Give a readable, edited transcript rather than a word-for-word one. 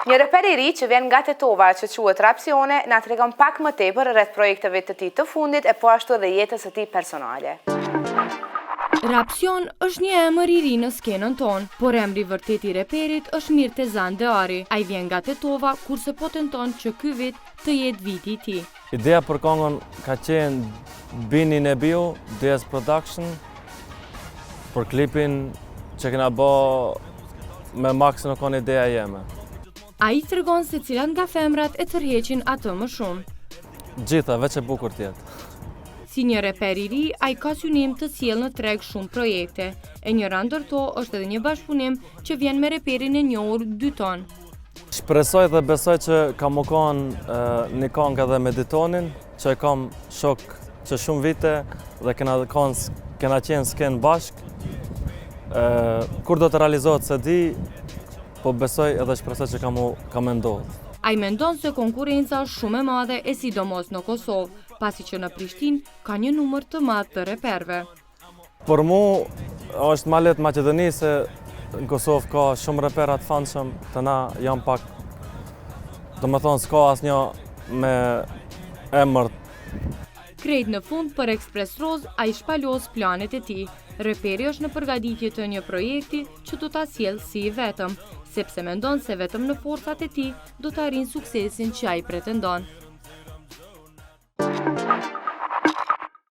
Një reper i ri që vjen nga Tetova që quhet Rapsione na tregon pak më tepër rreth projekteve të tij të fundit e po ashtu edhe jetës së tij personale. Rapsion është një emër i ri në skenën tonë, por emri vërtet i reperit është Mirtezan Deari. Ai vjen nga Tetova kurse po tenton që ky vit të jetë viti i tij. Ideja për këngën ka qenë Bini Nebiu, DS Production, për klipin që kena bë me Max në kon ideja jeme. Ai tregon se cilat nga femrat e tërheqin atë më shumë. Gjitha, veç e bukur tjetë. Si një reper i ri, ai ka synim të sjellë në treg shumë projekte. E njëra ndër to është edhe një bashkëpunim që vjen me reperin e njohur Dyton. Shpresoj dhe besoj që ka më konë një këngë edhe me Dytonin, që e kam shok që shumë vite dhe kena qenë skenë bashkë. Kur do të realizohet se di, po besoj edhe shpresoj që ka me ndodhë. Ai mendon se konkurenca është shumë e madhe e sidomos në Kosovë, pasi që në Prishtinë ka një numër të madh të reperëve. Për mu është ma lehtë Maqedoni se në Kosovë ka shumë reperat të famshëm, të na janë pak, do me thonë s'ka asnjë me emër. Krejt në fund për Express Rose, ai shpalos planet e tij. Reperi është në përgatitje të një projekti që do ta sjellë si i vetëm, sepse mendon se vetëm në forcat e tij do të arrijë suksesin që ai pretendon.